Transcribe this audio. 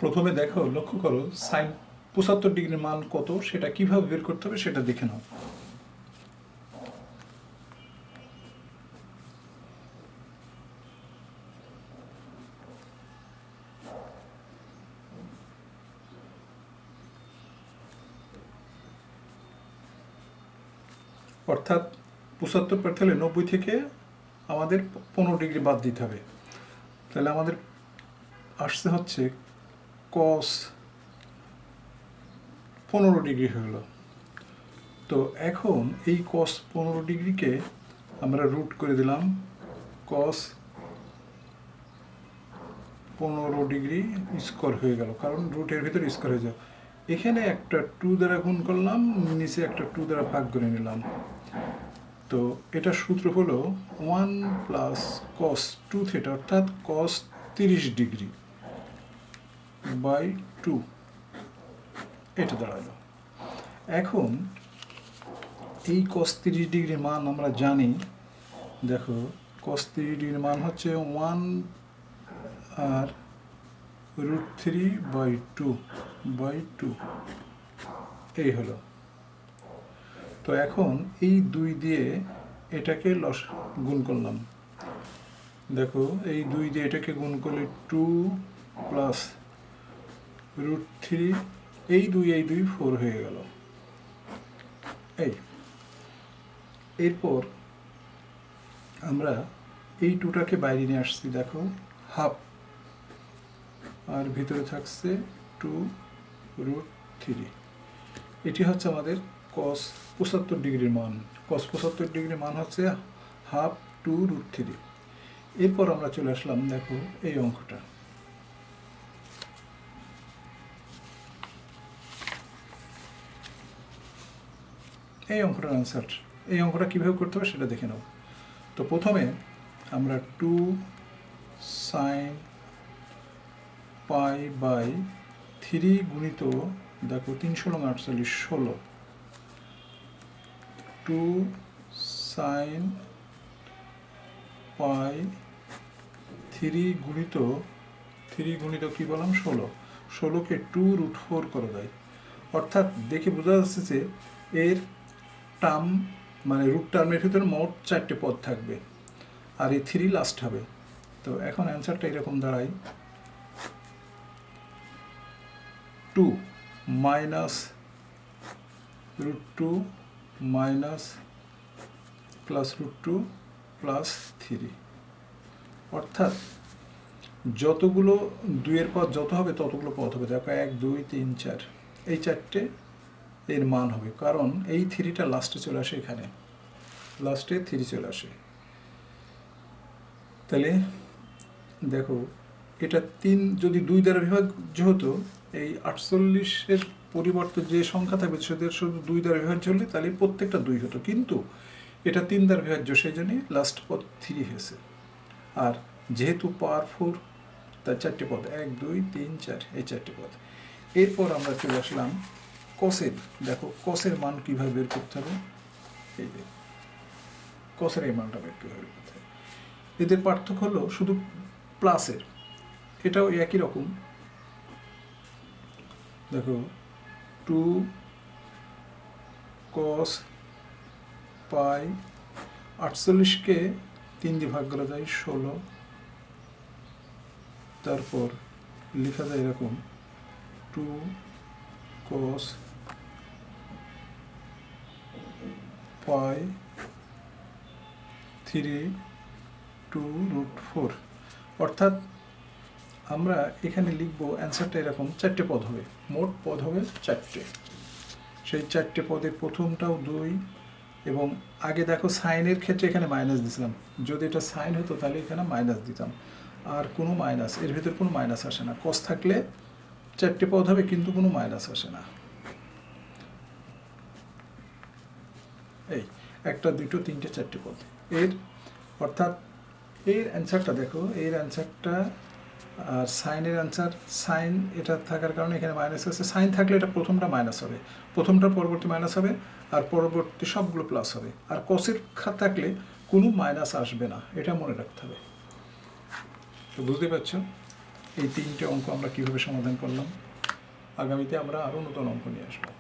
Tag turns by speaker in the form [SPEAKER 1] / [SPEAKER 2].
[SPEAKER 1] প্রথমে দেখো, লক্ষ্য করো সাইন 75 ডিগ্রির মান কত, সেটা কিভাবে বের করতে হবে সেটা দেখে নাও। অর্থাৎ 75 পার তাহলে 90 থেকে আমাদের 15 ডিগ্রি বাদ দিতে হবে। তাহলে আমাদের আসছে হচ্ছে কস 15 ডিগ্রি হয়ে গেল। তো এখন এই কস 15 ডিগ্রিকে আমরা রুট করে দিলাম কস 15 ডিগ্রি স্কোয়ার হয়ে গেল, কারণ রুটের ভিতরে স্কোয়ার হয়ে যাবে। এখানে একটা 2 দ্বারা গুণ করলাম, নিচে একটা 2 দ্বারা ভাগ করে নিলাম। তো এটা সূত্র হলো 1 প্লাস কস 2 থিটা, অর্থাৎ কস 30 ডিগ্রি বাই 2, এটা দাঁড়ালো। এখন এই কস 30 ডিগ্রির মান আমরা জানি, দেখো কস 30 ডিগ্রির মান হচ্ছে 1 আর √3/2 এই হলো। তো এখন এই 2 দিয়ে এটাকে গুণ করলাম, দেখো এই 2 দিয়ে এটাকে গুণ করলে 2 প্লাস √3, এই 2 4 হয়ে গেল। এরপর আমরা এই 2টাকে বাইরে নিয়ে আসছি, দেখো হাফ, আর ভিতরে থাকছে 2√3। এটি হচ্ছে আমাদের কস 75 ডিগ্রির মান। কস 75 ডিগ্রির মান হচ্ছে হাফ 2√3। এরপর আমরা চলে আসলাম, দেখো এই অঙ্কটা। এই অঙ্কটার আনসার, এই অঙ্কটা কীভাবে করতে হবে সেটা দেখে নাও। তো প্রথমে আমরা 2 সাইন পাই বাই 3 গুণিত, দেখো 3×48 16, 2 সাইন পাই 3 গুণিত কী বললাম 16কে 2√4 করা যায়। অর্থাৎ দেখে বোঝা যাচ্ছে যে এর টার্ম মানে রুট টার্মের ভিতরে মোট 4টে পদ থাকবে, আর এই 3 লাস্ট হবে। তো এখন অ্যান্সারটা এরকম দাঁড়ায় 2 মাইনাস √2 মাইনাস প্লাস √2 প্লাস 3। অর্থাৎ যতগুলো 2-এর পদ যত হবে ততগুলো পদ হবে। দেখো 1 2 3 4, এই 4টে এর মান হবে, কারণ এই 3টা লাস্টে চলে আসে, এখানে লাস্টে 3 চলে আসে। তাহলে দেখো এটা 3 যদি 2 দ্বারা বিভাজ্য হতো, এই 48-এর পরিবর্তে যে সংখ্যা থাকবে সেদের শুধু 2 দ্বারা বিভাজ্য হলে তাহলে প্রত্যেকটা 2 হতো, কিন্তু এটা 3 দ্বারা বিভাজ্য, সেই জন্যই লাস্ট পদ 3 হয়েছে। আর যেহেতু পাওয়ার 4, তার 4টে পদ, 1 2 3 4, এই 4টে পদ। এরপর আমরা চলে আসলাম কসের। দেখো কসের মান কীভাবে বের করতে হবে, এই যে কসের এই মানটা বের কীভাবে করতে হবে। এদের পার্থক্য হলো শুধু প্লাসের, এটাও একই রকম। দেখো 2 কস পাই 48কে 3 দিয়ে ভাগ করা যায় 16, তারপর লেখা যায় এরকম 2 কস পাই 3 2√4। অর্থাৎ আমরা এখানে লিখব অ্যান্সারটা এরকম, 4টে পদ হবে, মোট পদ হবে 4টে। সেই 4টে পদের প্রথমটাও 2, এবং আগে দেখো সাইনের ক্ষেত্রে এখানে মাইনাস দিয়েছিলাম, যদি এটা সাইন হতো তাহলে এখানে মাইনাস দিতাম, আর কোনো মাইনাস, এর ভিতর কোনো মাইনাস আসে না। কস থাকলে 4টে পদ হবে কিন্তু কোনো মাইনাস আসে না। এই 1 2 3 4টে পদ এর, অর্থাৎ এর অ্যান্সারটা দেখো, এর অ্যান্সারটা আর সাইনের অ্যান্সার, সাইন এটা থাকার কারণে এখানে মাইনাস আছে, সাইন থাকলে এটা প্রথমটা মাইনাস হবে, প্রথমটা পরবর্তী মাইনাস হবে, আর পরবর্তী সবগুলো প্লাস হবে। আর কসের থাকলে কোনো মাইনাস আসবে না, এটা মনে রাখতে হবে। তো বুঝতে পারছো? এই তিনটে অঙ্ক আমরা কীভাবে সমাধান করলাম। আগামীতে আমরা আরও নতুন অঙ্ক নিয়ে আসবো।